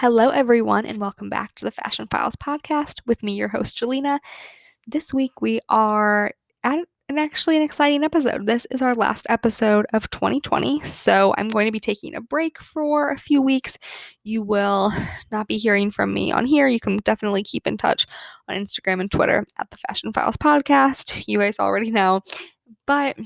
Hello, everyone, and welcome back to the Fashion Files podcast with me, your host, Jelena. This week, we are at an exciting episode. This is our last episode of 2020, so I'm going to be taking a break for a few weeks. You will not be hearing from me on here. You can definitely keep in touch on Instagram and Twitter at the Fashion Files podcast. You guys already know, but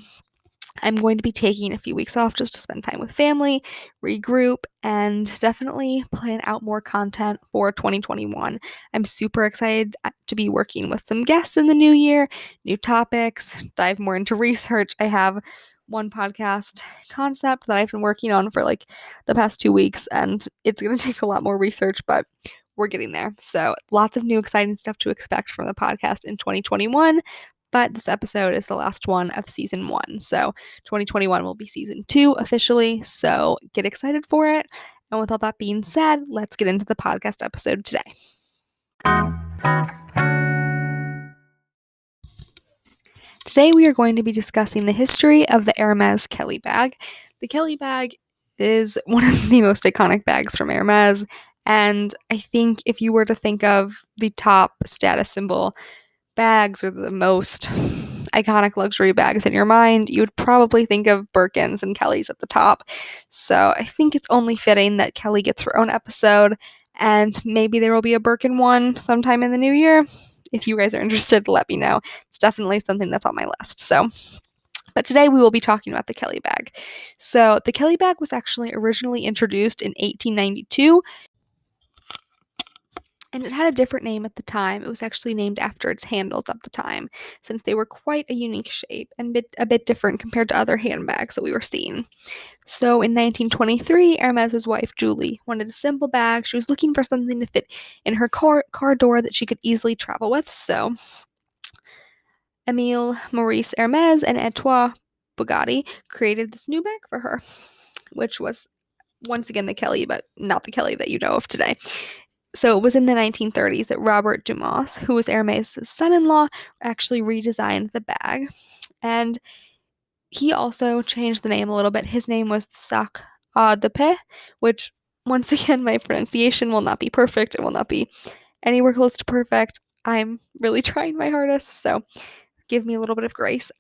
I'm going to be taking a few weeks off just to spend time with family, regroup, and definitely plan out more content for 2021. I'm super excited to be working with some guests in the new year, new topics, dive more into research. I have one podcast concept that I've been working on for like the past 2 weeks, and it's going to take a lot more research, but we're getting there. So, lots of new exciting stuff to expect from the podcast in 2021. But this episode is the last one of season 1. So 2021 will be season 2 officially. So get excited for it. And with all that being said, let's get into the podcast episode today. Today we are going to be discussing the history of the Hermes Kelly bag. The Kelly bag is one of the most iconic bags from Hermes. And I think if you were to think of the top status symbol bags or the most iconic luxury bags in your mind, you would probably think of Birkins and Kelly's at the top. So I think it's only fitting that Kelly gets her own episode, and maybe there will be a Birkin one sometime in the new year. If you guys are interested, let me know. It's definitely something that's on my list. But today we will be talking about the Kelly bag. So the Kelly bag was actually originally introduced in 1892, and it had a different name at the time. It was actually named after its handles at the time, since they were quite a unique shape and a bit different compared to other handbags that we were seeing. So in 1923, Hermes's wife, Julie, wanted a simple bag. She was looking for something to fit in her car door that she could easily travel with. So Emile Maurice Hermes and Etoile Bugatti created this new bag for her, which was once again the Kelly, but not the Kelly that you know of today. So it was in the 1930s that Robert Dumas, who was Hermes' son-in-law, actually redesigned the bag. And he also changed the name a little bit. His name was Sac de Paix, which, once again, my pronunciation will not be perfect. It will not be anywhere close to perfect. I'm really trying my hardest, so give me a little bit of grace.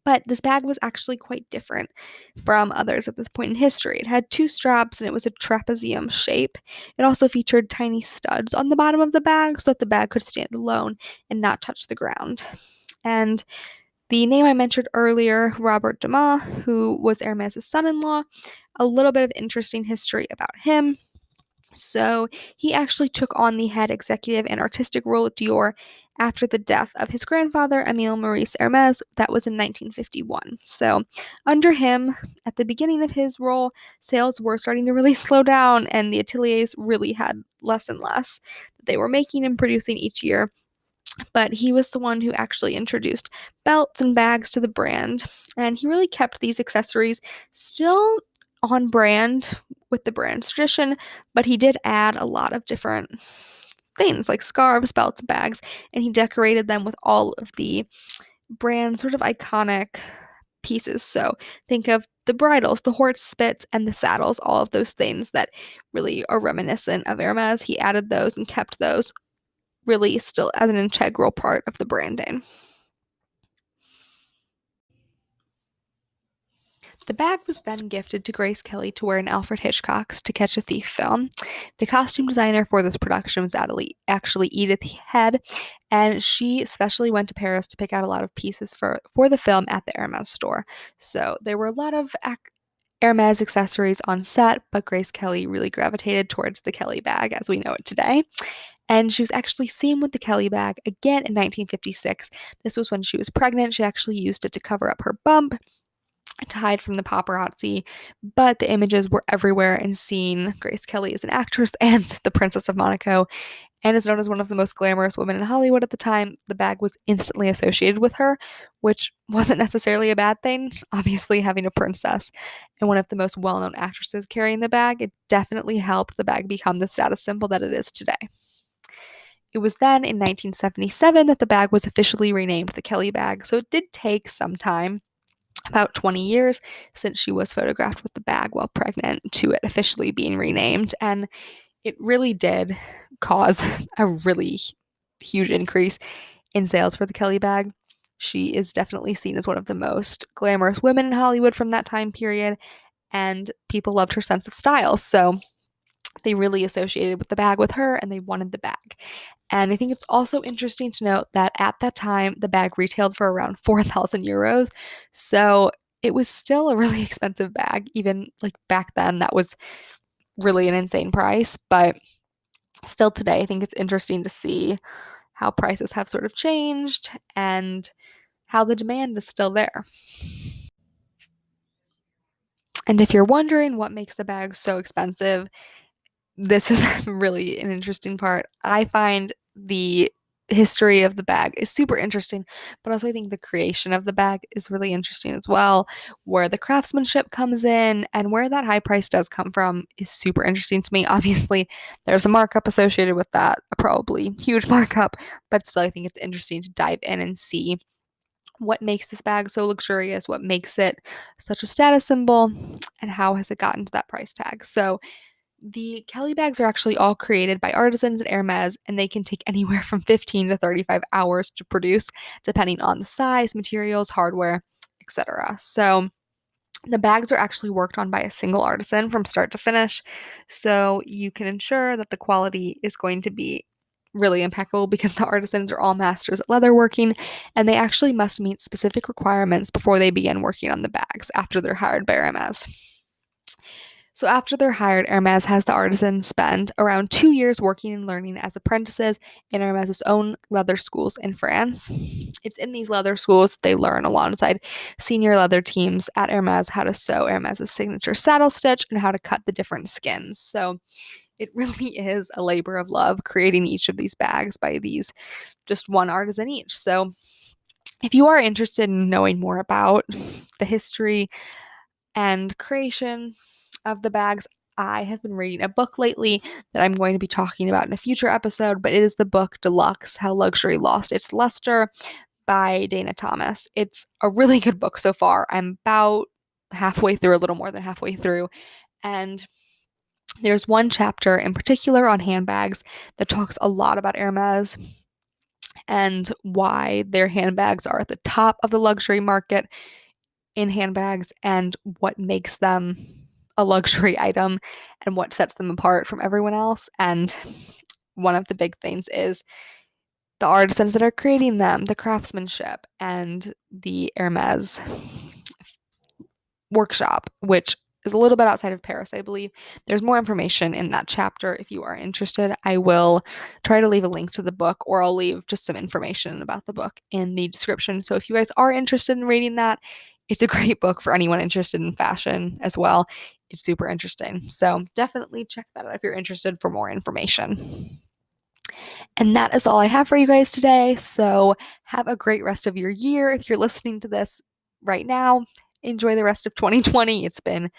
But this bag was actually quite different from others at this point in history. It had 2 straps and it was a trapezium shape. It also featured tiny studs on the bottom of the bag so that the bag could stand alone and not touch the ground. And the name I mentioned earlier, Robert Dumas, who was Hermes' son-in-law, a little bit of interesting history about him. So he actually took on the head executive and artistic role at Dior after the death of his grandfather, Emile Maurice Hermes. That was in 1951. So under him, at the beginning of his role, sales were starting to really slow down, and the ateliers really had less and less that they were making and producing each year. But he was the one who actually introduced belts and bags to the brand, and he really kept these accessories still on brand with the brand's tradition, but he did add a lot of different things like scarves, belts, bags, and he decorated them with all of the brand sort of iconic pieces. So think of the bridles, the horse spits, and the saddles, all of those things that really are reminiscent of Hermes. He added those and kept those really still as an integral part of the branding. The bag was then gifted to Grace Kelly to wear in Alfred Hitchcock's To Catch a Thief film. The costume designer for this production was actually Edith Head, and she especially went to Paris to pick out a lot of pieces for the film at the Hermes store. So there were a lot of Hermes accessories on set, but Grace Kelly really gravitated towards the Kelly bag as we know it today. And she was actually seen with the Kelly bag again in 1956. This was when she was pregnant. She actually used it to cover up her bump to hide from the paparazzi, but the images were everywhere and seen Grace Kelly as an actress and the Princess of Monaco, and is known as one of the most glamorous women in Hollywood at the time. The bag was instantly associated with her, which wasn't necessarily a bad thing. Obviously, having a princess and one of the most well-known actresses carrying the bag, it definitely helped the bag become the status symbol that it is today. It was then in 1977 that the bag was officially renamed the Kelly bag, so it did take some time. about 20 years since she was photographed with the bag while pregnant to it officially being renamed. And it really did cause a really huge increase in sales for the Kelly bag. She is definitely seen as one of the most glamorous women in Hollywood from that time period, and people loved her sense of style. So they really associated with the bag with her and they wanted the bag. And I think it's also interesting to note that at that time, the bag retailed for around 4,000 euros. So it was still a really expensive bag, even like back then, that was really an insane price. But still today, I think it's interesting to see how prices have sort of changed and how the demand is still there. And if you're wondering what makes the bag so expensive, this is really an interesting part. I find the history of the bag is super interesting, but also I think the creation of the bag is really interesting as well. Where the craftsmanship comes in and where that high price does come from is super interesting to me. Obviously, there's a markup associated with that, a probably huge markup, but still, I think it's interesting to dive in and see what makes this bag so luxurious, what makes it such a status symbol, and how has it gotten to that price tag. So, the Kelly bags are actually all created by artisans at Hermes, and they can take anywhere from 15 to 35 hours to produce, depending on the size, materials, hardware, etc. So, the bags are actually worked on by a single artisan from start to finish, so you can ensure that the quality is going to be really impeccable because the artisans are all masters at leatherworking, and they actually must meet specific requirements before they begin working on the bags after they're hired by Hermes. So after they're hired, Hermes has the artisans spend around 2 years working and learning as apprentices in Hermes's own leather schools in France. It's in these leather schools that they learn alongside senior leather teams at Hermes how to sew Hermes's signature saddle stitch and how to cut the different skins. So it really is a labor of love creating each of these bags by these just one artisan each. So if you are interested in knowing more about the history and creation of the bags, I have been reading a book lately that I'm going to be talking about in a future episode, but it is the book Deluxe How Luxury Lost Its Luster by Dana Thomas. It's a really good book so far. I'm about halfway through, a little more than halfway through, and there's one chapter in particular on handbags that talks a lot about Hermes and why their handbags are at the top of the luxury market in handbags and what makes them a luxury item and what sets them apart from everyone else. And one of the big things is the artisans that are creating them, the craftsmanship, and the Hermes workshop, which is a little bit outside of Paris, I believe. There's more information in that chapter if you are interested. I will try to leave a link to the book, or I'll leave just some information about the book in the description. So if you guys are interested in reading that, it's a great book for anyone interested in fashion as well. It's super interesting. So definitely check that out if you're interested for more information. And that is all I have for you guys today. So have a great rest of your year. If you're listening to this right now, enjoy the rest of 2020. It's been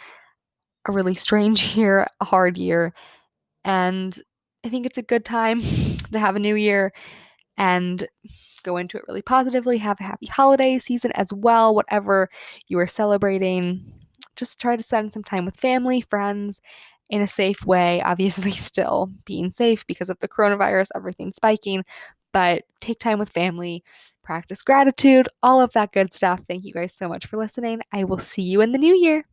a really strange year, a hard year, and I think it's a good time to have a new year and go into it really positively. Have a happy holiday season as well, whatever you are celebrating. Just try to spend some time with family, friends in a safe way. Obviously, still being safe because of the coronavirus, everything spiking, but take time with family, practice gratitude, all of that good stuff. Thank you guys so much for listening. I will see you in the new year.